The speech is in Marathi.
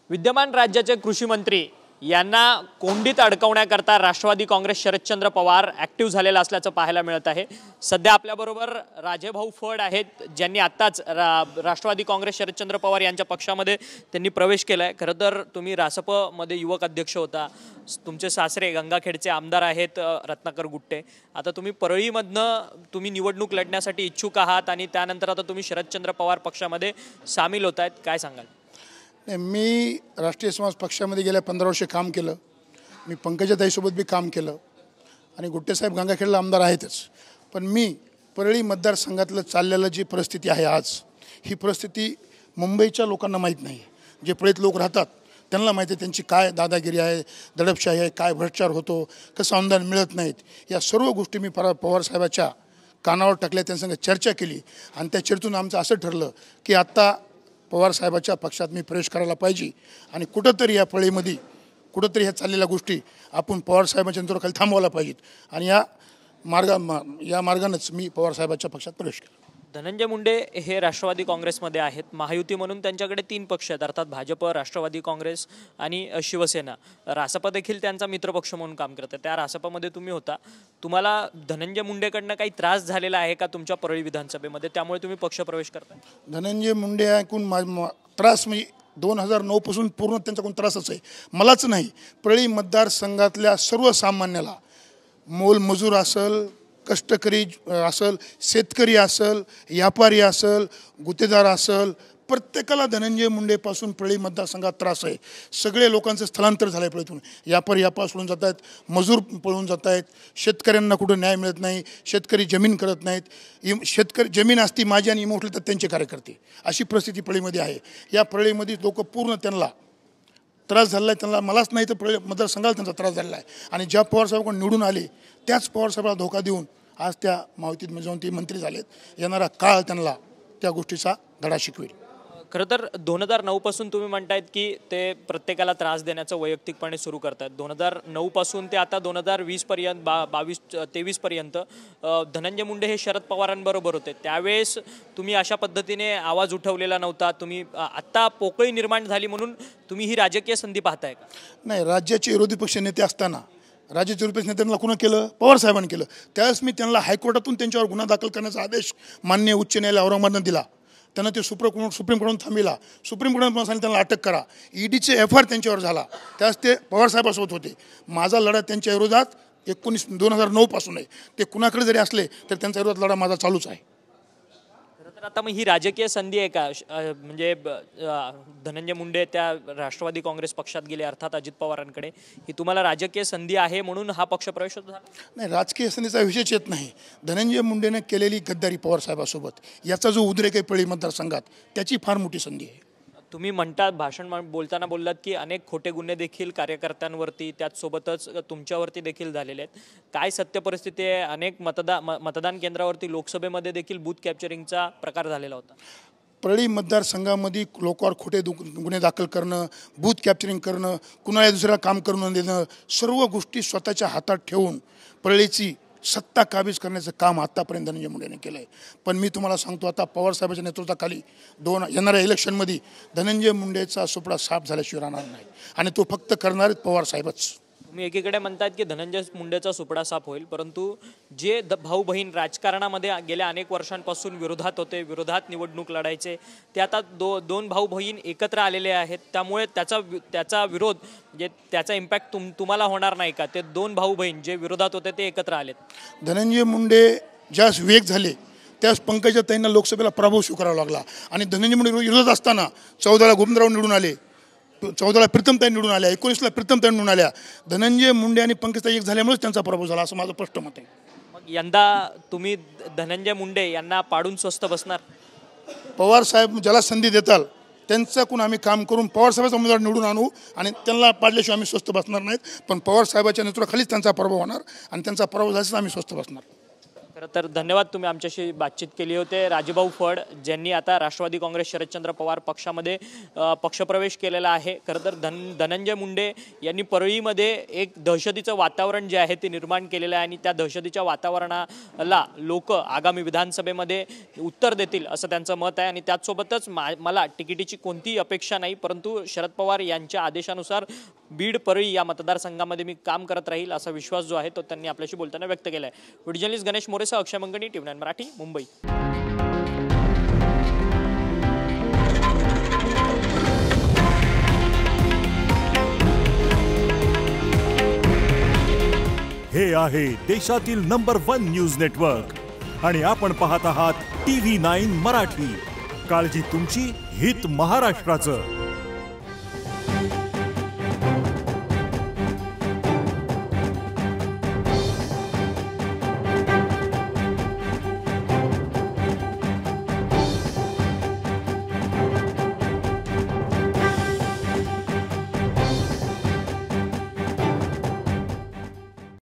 विद्यमान राज्याचे कृषी मंत्री यांना कोंडीत अडकवण्याकरता राष्ट्रवादी काँग्रेस शरदचंद्र पवार ॲक्टिव्ह झालेला असल्याचं पाहायला मिळत आहे। सध्या आपल्याबरोबर राजेभाऊ फड आहेत, ज्यांनी आत्ताच राष्ट्रवादी काँग्रेस शरदचंद्र पवार यांच्या पक्षामध्ये त्यांनी प्रवेश केला आहे। खरं तर तुम्ही रासपमध्ये युवक अध्यक्ष होता, तुमचे सासरे गंगाखेडचे आमदार आहेत रत्नाकर गुट्टे। आता तुम्ही परळीमधनं तुम्ही निवडणूक लढण्यासाठी इच्छुक आहात आणि त्यानंतर आता तुम्ही शरदचंद्र पवार पक्षामध्ये सामील होत आहेत, काय सांगाल? मी राष्ट्रीय समाज पक्षामध्ये गेल्या 15 वर्षे काम केलं। मी पंकजाताईसोबत बी काम केलं आणि गुट्टेसाहेब गंगाखेडला आमदार आहेतच। पण मी परळी मतदारसंघातलं चाललेलं जी परिस्थिती आहे आज, ही परिस्थिती मुंबईच्या लोकांना माहीत नाही। जे परळीत लोक राहतात त्यांना माहिती आहे त्यांची काय दादागिरी आहे, दडपशाही आहे, काय भ्रष्टाचार होतो, कसं अनुदान मिळत नाहीत। या सर्व गोष्टी मी पवार साहेबाच्या कानावर टाकल्या, त्यांच्यासंग चर्चा केली आणि त्या चर्चेतून आमचं असं ठरलं की आता पवार साहेबाच्या पक्षात मी प्रवेश करायला पाहिजे आणि कुठंतरी या फळीमध्ये कुठंतरी ह्या चाललेल्या गोष्टी आपण पवार साहेबांच्या नेतृत्वाखाली थांबवायला पाहिजेत आणि या मार्गानेच मी पवार साहेबांच्या पक्षात प्रवेश केला। धनंजय मुंडे हे राष्ट्रवादी काँग्रेसमध्ये आहेत, महायुती म्हणून त्यांच्याकडे 3 पक्ष आहेत, अर्थात भाजप, राष्ट्रवादी काँग्रेस आणि शिवसेना। रासप देखील त्यांचा मित्रपक्ष म्हणून काम करतात। त्या रासपमध्ये तुम्ही होता, तुम्हाला धनंजय मुंडेकडनं काही त्रास झालेला आहे का तुमच्या परळी विधानसभेमध्ये, त्यामुळे तुम्ही पक्ष प्रवेश करताय? धनंजय मुंडे ऐकून त्रास म्हणजे 2009 पासून पूर्ण त्यांच्याकडून त्रासच आहे। मलाच नाही, परळी मतदारसंघातल्या सर्वसामान्याला, मोलमजूर असेल, कष्टकरी असेल, शेतकरी असेल, व्यापारी असेल, गुत्तेदार असेल, प्रत्येकाला धनंजय मुंडेपासून परळी मतदारसंघात त्रास आहे। सगळे लोकांचं स्थलांतर झालं आहे परळीतून। व्यापारी सोडून जात आहेत, मजूर पळून जात आहेत, शेतकऱ्यांना कुठं न्याय मिळत नाही, शेतकरी जमीन करत नाहीत, शेतकरी जमीन असती माझी आणि इमोठली तर त्यांचे कार्यकर्ते, अशी परिस्थिती परळीमध्ये आहे। या परळीमध्ये लोक पूर्ण त्यांना त्रास झाला आहे, त्यांना मलाच नाही तर परळी मतदारसंघाला त्यांचा त्रास झाला आहे आणि ज्या पवारसाहेबांकडून निवडून आले त्याच पवारसाहेबाला धोका देऊन आज त्या मावतीत जाऊन ते मंत्री झालेत। येणारा काळ त्यांना त्या गोष्टीचा धडा शिकवेल। खरं तर 2009 पासून तुम्ही म्हणतायत की ते प्रत्येकाला त्रास देण्याचं वैयक्तिकपणे सुरू करतात। 2009 पासून ते आता 2020 पर्यंत 22-23 पर्यंत धनंजय मुंडे हे शरद पवारांबरोबर होते, त्यावेळेस तुम्ही अशा पद्धतीने आवाज उठवलेला नव्हता। तुम्ही आत्ता पोकळी निर्माण झाली म्हणून तुम्ही ही राजकीय संधी पाहताय का? नाही, राज्याचे विरोधी पक्ष नेते असताना राज्याच्या विरोधी पक्ष नेत्यांना कुणा केलं? पवार साहेबांनी केलं। त्यावेळेस मी त्यांना हायकोर्टातून त्यांच्यावर गुन्हा दाखल करण्याचा आदेश माननीय उच्च न्यायालय औरंगाबादनं दिला। त्यांना ते सुप्रीम कोर्टातून थांबविला। सुप्रीम कोर्टाने सांगितलं त्यांना अटक करा। ईडीचे FIR त्यांच्यावर झाला, त्यावेळेस ते पवार साहेबासोबत होते। माझा लढा त्यांच्या विरोधात 2009 पासून आहे। ते कुणाकडे जरी असले तर त्यांच्या विरोधात लढा माझा चालूच आहे। तर आता मग ही राजकीय संधी आहे का? म्हणजे धनंजय मुंडे त्या राष्ट्रवादी काँग्रेस पक्षात गेले, अर्थात अजित पवारांकडे, ही तुम्हाला राजकीय संधी आहे म्हणून हा पक्ष प्रवेश झाला? नाही, राजकीय संधीचा विषयच येत नाही। धनंजय मुंडेने केलेली गद्दारी पवार साहेबासोबत, याचा जो उद्रेक आहे परळी मतदारसंघात, त्याची फार मोठी संधी आहे। तुम्ही म्हणतात, भाषण बोलताना बोललात की अनेक खोटे गुन्हे देखील कार्यकर्त्यांवरती, त्याचसोबतच तुमच्यावरती देखील झालेले आहेत। काय सत्य परिस्थिती आहे? अनेक मतदान केंद्रावरती लोकसभेमध्ये देखील बूथ कॅप्चरिंगचा प्रकार झालेला होता। परळी मतदारसंघामध्ये लोकांवर खोटे गुन्हे दाखल करणं, बूथ कॅप्चरिंग करणं, कुणाला दुसऱ्याला काम करून देणं, सर्व गोष्टी स्वतःच्या हातात ठेवून परळीची सत्ता काबीज करण्याचं काम आत्तापर्यंत धनंजय मुंडेने केलं आहे। पण मी तुम्हाला सांगतो, आता पवारसाहेबांच्या नेतृत्वाखाली येणाऱ्या इलेक्शनमध्ये धनंजय मुंडेचा सुपडा साफ झाल्याशिवाय राहणार नाही आणि तो फक्त करणारेच पवारसाहेबच। तुम्ही एकीकडे म्हणतात की धनंजय मुंडेचा सुपडा साफ होईल, परंतु जे भाऊ बहीण राजकारणामध्ये गेल्या अनेक वर्षांपासून विरोधात होते, विरोधात निवडणूक लढायचे, ते आता दोन भाऊ बहीण एकत्र आलेले आहेत, त्यामुळे त्याचा विरोध म्हणजे त्याचा इम्पॅक्ट तुम्हाला होणार नाही का? ते 2 भाऊ बहीण जे विरोधात होते ते एकत्र आलेत। धनंजय मुंडे ज्यास वेग झाले त्यास पंकजाताईंना लोकसभेला पराभव स्वीकारावा लागला आणि धनंजय मुंडे विरोधात असताना 14ला गोविंदराव निवडून आले, 14ला प्रीतमताई निवडून आल्या, 19ला प्रीतमताई निवडून आल्या। धनंजय मुंडे आणि पंकजताई एक झाल्यामुळेच त्यांचा पराभव झाला, असं माझं स्पष्ट मत आहे। मग यंदा तुम्ही धनंजय मुंडे यांना पाडून स्वस्थ बसणार? पवार साहेब ज्याला संधी देताल त्यांच्याकडून आम्ही काम करून पवार साहेबाचा उमेदवार निवडून आणू आणि त्यांना पाडल्याशिवाय आम्ही स्वस्थ बसणार नाहीत। पण पवार साहेबाच्या नेतृत्वाखालीच त्यांचा पराभव होणार आणि त्यांचा पराभव झाल्यास आम्ही स्वस्थ बसणार। खरं तर धन्यवाद, तुम्ही आमच्याशी बातचीत केली होते. राजेभाऊ फड ज्यांनी आता राष्ट्रवादी काँग्रेस शरदचंद्र पवार पक्षामध्ये पक्षप्रवेश केलेला आहे. खरं तर धनंजय मुंडे यांनी परळीमध्ये एक दहशतीचं वातावरण जे आहे ते निर्माण केलेलं आहे आणि त्या दहशतीच्या वातावरणाला लोक आगामी विधानसभेमध्ये उत्तर देतील असं त्यांचं मत आहे. आणि त्याचसोबतच मला तिकिटीची कोणतीही अपेक्षा नाही, परंतु शरद पवार यांच्या आदेशानुसार बीड परळी या मतदारसंघामध्ये मी काम करत राहील असा विश्वास जो आहे तो त्यांनी आपल्याशी बोलताना व्यक्त केला आहे. व्हिडिओ जर्नलिस्ट गणेश मोरेसह अक्षय मंगणी, TV9 मराठी, मुंबई. हे आहे देशातील नंबर 1 न्यूज नेटवर्क आणि आपण पाहत आहात TV9 मराठी. काळजी तुमची, हित महाराष्ट्राचं.